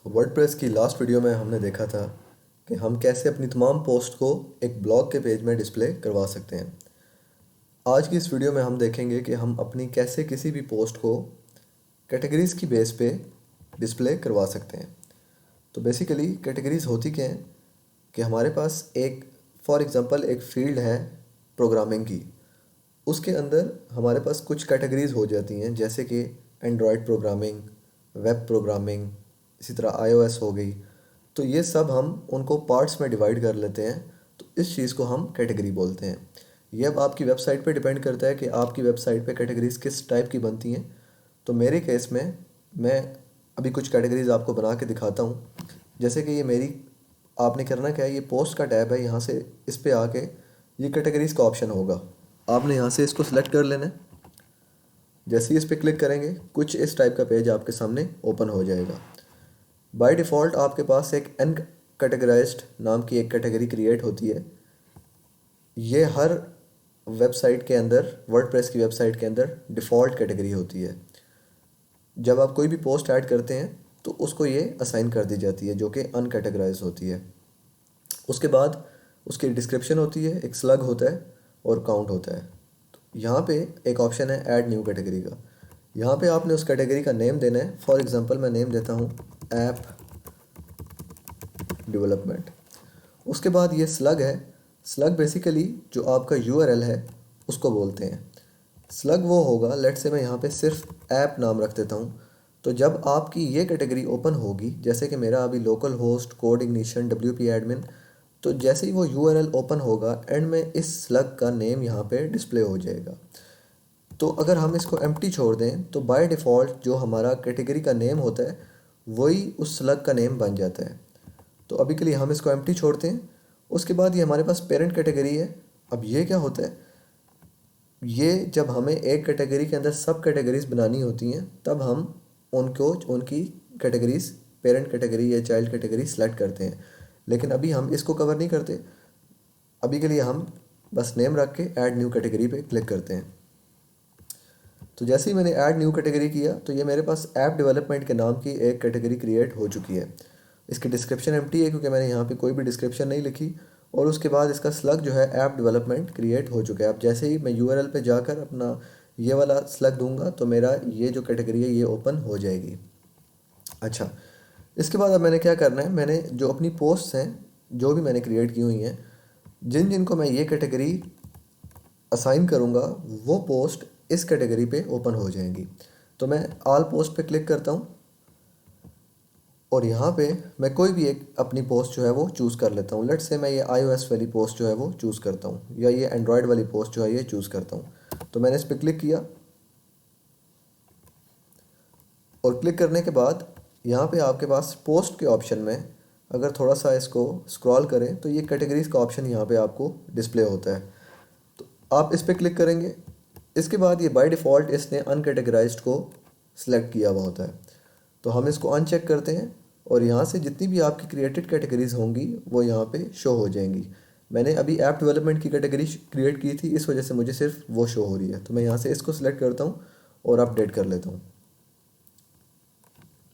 WordPress की last video में हमने देखा था कि हम कैसे अपनी तमाम पोस्ट को एक ब्लॉग के पेज में डिस्प्ले करवा सकते हैं। आज की इस वीडियो में हम देखेंगे कि हम अपनी कैसे किसी भी पोस्ट को कैटेगरीज़ की बेस पे डिस्प्ले करवा सकते हैं। तो बेसिकली कैटेगरीज़ होती क्या हैं कि हमारे पास एक फॉर एग्ज़ाम्पल एक फील्ड है प्रोग्रामिंग की। उसके अंदर हमारे पास कुछ कैटेगरीज़ हो जाती हैं, जैसे कि एंड्रॉयड प्रोग्रामिंग, वेब प्रोग्रामिंग, इसी तरह iOS हो गई। तो ये सब हम उनको पार्ट्स में डिवाइड कर लेते हैं, तो इस चीज़ को हम कैटेगरी बोलते हैं। ये अब आपकी वेबसाइट पे डिपेंड करता है कि आपकी वेबसाइट पे कैटेगरीज़ किस टाइप की बनती हैं। तो मेरे केस में मैं अभी कुछ कैटेगरीज़ आपको बना के दिखाता हूँ। जैसे कि ये मेरी, आपने करना क्या है, ये पोस्ट का टैब है, यहाँ से इस पे आके ये कैटेगरीज़ का ऑप्शन होगा। आपने यहाँ से इसको सिलेक्ट कर लेना है। जैसे ही इस पर क्लिक करेंगे कुछ इस टाइप का पेज आपके सामने ओपन हो जाएगा। बाय डिफ़ॉल्ट आपके पास एक अन कैटेगराइज्ड नाम की एक कैटेगरी क्रिएट होती है। ये हर वेबसाइट के अंदर, वर्डप्रेस की वेबसाइट के अंदर डिफ़ॉल्ट कैटेगरी होती है। जब आप कोई भी पोस्ट ऐड करते हैं तो उसको ये असाइन कर दी जाती है, जो कि अनकैटेगराइज होती है। उसके बाद उसकी डिस्क्रिप्शन होती है, एक स्लग होता है और काउंट होता है। तो यहाँ पे एक ऑप्शन है ऐड न्यू कैटेगरी का। यहाँ पे आपने उस कैटेगरी का नेम देना है। फॉर एग्जांपल मैं नेम देता हूँ ऐप डेवलपमेंट। उसके बाद ये स्लग है। स्लग बेसिकली जो आपका यूआरएल है उसको बोलते हैं। स्लग वो होगा, लेट्स से मैं यहाँ पे सिर्फ ऐप नाम रख देता हूँ। तो जब आपकी ये कैटेगरी ओपन होगी, जैसे कि मेरा अभी local host, code ignition, WP admin, तो जैसे ही वो यूआरएल ओपन होगा एंड में इस स्लग का नेम यहाँ पे डिस्प्ले हो जाएगा। तो अगर हम इसको एम्प्टी छोड़ दें तो बाय डिफ़ॉल्ट जो हमारा कैटेगरी का नेम होता है वही उस स्लग का नेम बन जाता है। तो अभी के लिए हम इसको एम्प्टी छोड़ते हैं। उसके बाद ये हमारे पास पेरेंट कैटेगरी है। अब ये क्या होता है, ये जब हमें एक कैटेगरी के अंदर सब कैटेगरीज बनानी होती हैं तब हम उनको उनकी कैटेगरीज, पेरेंट कैटेगरी या चाइल्ड कैटेगरी सेलेक्ट करते हैं। लेकिन अभी हम इसको कवर नहीं करते। अभी के लिए हम बस नेम रख के ऐड न्यू कैटेगरी पे क्लिक करते हैं। तो जैसे ही मैंने ऐड न्यू कैटेगरी किया तो ये मेरे पास ऐप डेवलपमेंट के नाम की एक कैटेगरी क्रिएट हो चुकी है। इसकी डिस्क्रिप्शन एम्प्टी है क्योंकि मैंने यहाँ पे कोई भी डिस्क्रिप्शन नहीं लिखी। और उसके बाद इसका स्लग जो है ऐप डेवलपमेंट क्रिएट हो चुका है। अब जैसे ही मैं यूआरएल पे जाकर अपना ये वाला स्लग दूंगा तो मेरा ये जो कैटेगरी है ये ओपन हो जाएगी। अच्छा, इसके बाद अब मैंने क्या करना है, मैंने जो अपनी पोस्ट्स हैं जो भी मैंने क्रिएट की हुई हैं, जिन जिनको मैं ये कैटेगरी असाइन करूँगा वो पोस्ट इस कैटेगरी पे ओपन हो जाएंगी। तो मैं ऑल पोस्ट पे क्लिक करता हूँ और यहाँ पे मैं कोई भी एक अपनी पोस्ट जो है वो चूज़ कर लेता हूँ। लेट्स से मैं ये iOS वाली पोस्ट जो है वो चूज़ करता हूँ, या ये एंड्रॉयड वाली पोस्ट जो है ये चूज़ करता हूँ। तो मैंने इस पर क्लिक किया और क्लिक करने के बाद यहाँ पे आपके पास पोस्ट के ऑप्शन में अगर थोड़ा सा इसको स्क्रॉल करें तो ये कैटेगरीज का ऑप्शन यहाँ पे आपको डिस्प्ले होता है। तो आप इस पर क्लिक करेंगे। इसके बाद ये बाय डिफ़ॉल्ट इसने अनकैटेगराइज्ड को सिलेक्ट किया हुआ होता है। तो हम इसको अनचेक करते हैं और यहाँ से जितनी भी आपकी क्रिएटेड कैटेगरीज होंगी वो यहाँ पे शो हो जाएंगी। मैंने अभी ऐप डेवलपमेंट की कैटेगरी क्रिएट की थी, इस वजह से मुझे सिर्फ वो शो हो रही है। तो मैं यहाँ से इसको सिलेक्ट करता हूँ और अपडेट कर लेता हूँ।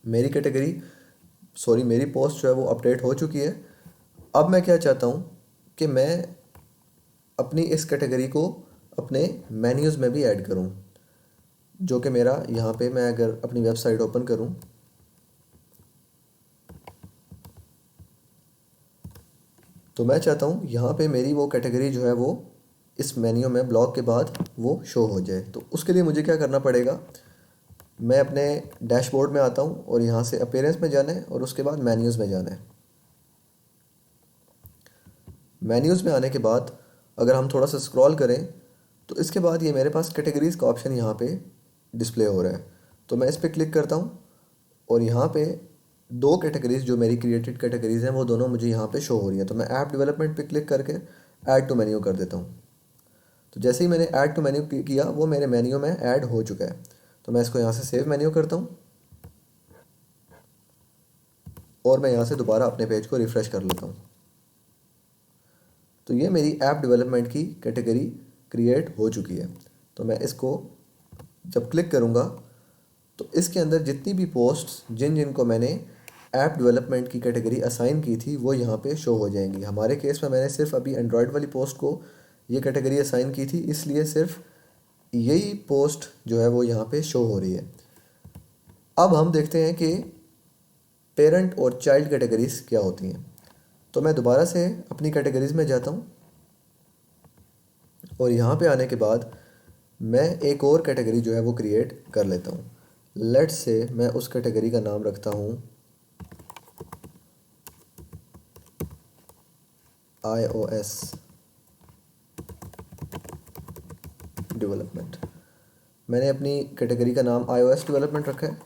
मेरी कैटेगरी, सॉरी मेरी पोस्ट जो है वो अपडेट हो चुकी है। अब मैं क्या चाहता हूँ कि मैं अपनी इस कैटेगरी को अपने मेन्यूज़ में भी ऐड करूँ, जो कि मेरा यहाँ पे मैं अगर अपनी वेबसाइट ओपन करूँ तो मैं चाहता हूँ यहाँ पे मेरी वो कैटेगरी जो है वो इस मेन्यू में ब्लॉक के बाद वो शो हो जाए। तो उसके लिए मुझे क्या करना पड़ेगा, मैं अपने डैशबोर्ड में आता हूँ और यहाँ से अपीयरेंस में जाना है और उसके बाद मेन्यूज़ में जाना है। मेन्यूज़ में आने के बाद अगर हम थोड़ा सा स्क्रॉल करें तो इसके बाद ये मेरे पास कैटेगरीज़ का ऑप्शन यहाँ पे डिस्प्ले हो रहा है। तो मैं इस पर क्लिक करता हूँ और यहाँ पे दो कैटेगरीज़ जो मेरी क्रिएटेड कैटेगरीज़ हैं वो दोनों मुझे यहाँ पे शो हो रही है। तो मैं ऐप डेवलपमेंट पे क्लिक करके ऐड टू मेन्यू कर देता हूँ। तो जैसे ही मैंने ऐड टू मेन्यू किया वो मेरे मेन्यू में ऐड हो चुका है। तो मैं इसको यहाँ से सेव मेन्यू करता हूँ और मैं यहाँ से दोबारा अपने पेज को रिफ़्रेश कर लेता हूँ। तो ये मेरी ऐप डेवलपमेंट की कैटेगरी क्रिएट हो चुकी है। तो मैं इसको जब क्लिक करूँगा तो इसके अंदर जितनी भी पोस्ट्स जिनको मैंने ऐप डेवलपमेंट की कैटेगरी असाइन की थी वो यहाँ पे शो हो जाएंगी। हमारे केस में मैंने सिर्फ अभी एंड्रॉयड वाली पोस्ट को ये कैटेगरी असाइन की थी, इसलिए सिर्फ यही पोस्ट जो है वो यहाँ पे शो हो रही है। अब हम देखते हैं कि पेरेंट और चाइल्ड कैटेगरीज क्या होती हैं। तो मैं दोबारा से अपनी कैटेगरीज में जाता हूँ और यहाँ पे आने के बाद मैं एक और कैटेगरी जो है वो क्रिएट कर लेता हूँ। लेट्स से मैं उस कैटेगरी का नाम रखता हूँ iOS डेवलपमेंट। मैंने अपनी कैटेगरी का नाम iOS डेवलपमेंट रखा है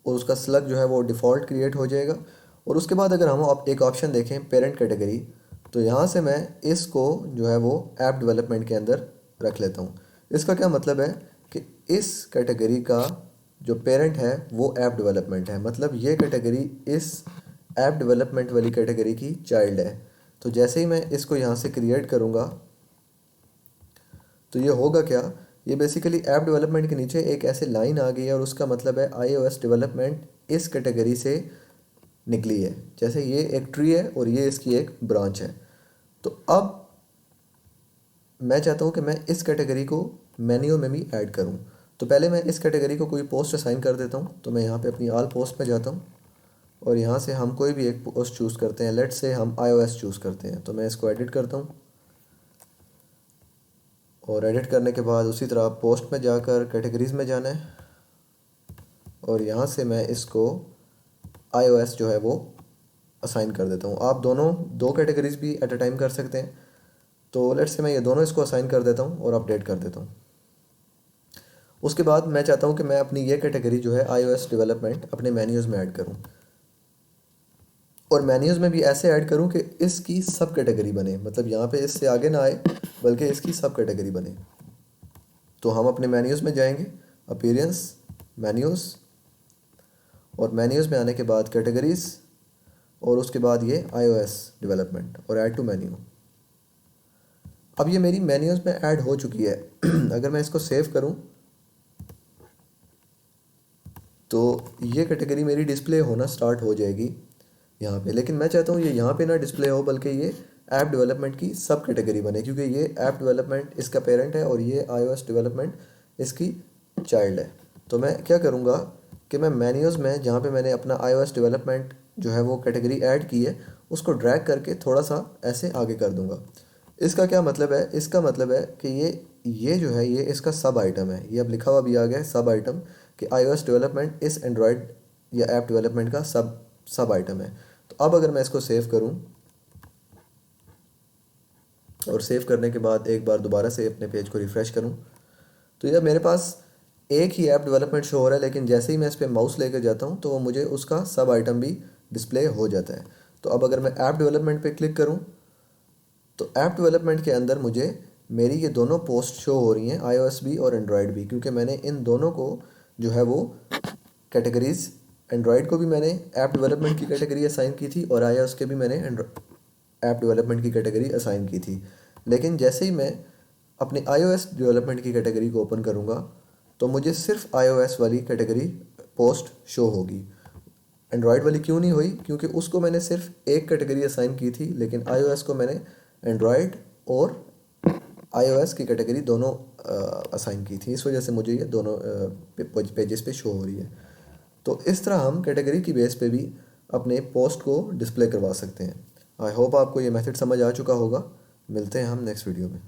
और उसका स्लग जो है वो डिफ़ॉल्ट क्रिएट हो जाएगा। और उसके बाद अगर हम एक ऑप्शन देखें पेरेंट कैटेगरी, तो यहाँ से मैं इसको जो है वो ऐप डेवलपमेंट के अंदर रख लेता हूँ। इसका क्या मतलब है कि इस कैटेगरी का जो पेरेंट है वो ऐप डेवलपमेंट है, मतलब ये कैटेगरी इस ऐप डेवलपमेंट वाली कैटेगरी की चाइल्ड है। तो जैसे ही मैं इसको यहाँ से क्रिएट करूँगा तो ये होगा क्या, ये बेसिकली ऐप डेवलपमेंट के नीचे एक ऐसे लाइन आ गई है और उसका मतलब है iOS डेवलपमेंट इस कैटेगरी से निकली है। जैसे ये एक ट्री है और ये इसकी एक ब्रांच है। तो अब मैं चाहता हूँ कि मैं इस कैटेगरी को मेन्यू में भी ऐड करूँ। तो पहले मैं इस कैटेगरी को कोई पोस्ट असाइन कर देता हूँ। तो मैं यहाँ पे अपनी ऑल पोस्ट में जाता हूँ और यहाँ से हम कोई भी एक पोस्ट चूज़ करते हैं। लेट्स से हम iOS चूज़ करते हैं। तो मैं इसको एडिट करता हूँ और एडिट करने के बाद उसी तरह पोस्ट में जाकर कैटेगरीज़ में जाना है और यहाँ से मैं इसको iOS जो है वो असाइन कर देता हूँ। आप दो कैटेगरीज़ भी एट अ टाइम कर सकते हैं। तो लेट्स से मैं ये दोनों इसको असाइन कर देता हूँ और अपडेट कर देता हूँ। उसके बाद मैं चाहता हूँ कि मैं अपनी ये कैटेगरी जो है iOS डेवलपमेंट अपने मेन्यूज़ में ऐड करूँ और मेन्यूज़ में भी ऐसे ऐड करूँ कि इसकी सब कैटेगरी बने, मतलब यहाँ पे इससे आगे ना आए बल्कि इसकी सब कैटेगरी बने। तो हम अपने मेन्यूज़ में जाएंगे, अपीयरेंस, मेन्यूज़, और मेन्यूज़ में आने के बाद कैटेगरीज़ और उसके बाद ये iOS डेवलपमेंट और ऐड टू मेन्यू। अब ये मेरी मेन्यूज़ में ऐड हो चुकी है। अगर मैं इसको सेव करूं तो ये कैटेगरी मेरी डिस्प्ले होना स्टार्ट हो जाएगी यहाँ पे। लेकिन मैं चाहता हूँ ये यहाँ पे ना डिस्प्ले हो बल्कि ये ऐप डेवलपमेंट की सब कैटेगरी बने, क्योंकि ये ऐप डेवलपमेंट इसका पेरेंट है और ये iOS डेवलपमेंट इसकी चाइल्ड है। तो मैं क्या करूँगा कि मैं मेन्यूज़ में जहाँ पे मैंने अपना iOS डेवलपमेंट जो है वो कैटेगरी ऐड की है उसको ड्रैग करके थोड़ा सा ऐसे आगे कर दूँगा। इसका क्या मतलब है, इसका मतलब है कि ये जो है ये इसका सब आइटम है। ये अब लिखा हुआ भी आ गया है सब आइटम कि iOS डेवलपमेंट इस एंड्रॉयड या ऐप डेवलपमेंट का सब आइटम है। तो अब अगर मैं इसको सेव करूं और सेव करने के बाद एक बार दोबारा से अपने पेज को रिफ़्रेश करूं तो ये मेरे पास एक ही ऐप डेवलपमेंट शो हो रहा है, लेकिन जैसे ही मैं इस पर माउस लेकर जाता हूं तो वो मुझे उसका सब आइटम भी डिस्प्ले हो जाता है। तो अब अगर मैं ऐप डेवलपमेंट पे क्लिक करूं तो ऐप डेवलपमेंट के अंदर मुझे मेरी ये दोनों पोस्ट शो हो रही हैं, iOS भी और एंड्रॉयड भी, क्योंकि मैंने इन दोनों को जो है वो कैटेगरीज़, एंड्रॉयड को भी मैंने ऐप डेवलपमेंट की कैटेगरी असाइन की थी और iOS के भी मैंने ऐप डेवलपमेंट की कैटेगरी असाइन की थी। लेकिन जैसे ही मैं अपनी iOS डेवलपमेंट की कैटेगरी को ओपन करूँगा तो मुझे सिर्फ iOS वाली कैटेगरी पोस्ट शो होगी। एंड्रॉयड वाली क्यों नहीं हुई, क्योंकि उसको मैंने सिर्फ एक कैटेगरी असाइन की थी, लेकिन iOS को मैंने एंड्रॉयड और iOS की कैटेगरी दोनों असाइन की थी। इस वजह से मुझे ये दोनों पेजेस पे शो हो रही है। तो इस तरह हम कैटेगरी की बेस पे भी अपने पोस्ट को डिस्प्ले करवा सकते हैं। आई होप आपको ये मेथड समझ आ चुका होगा। मिलते हैं हम नेक्स्ट वीडियो में।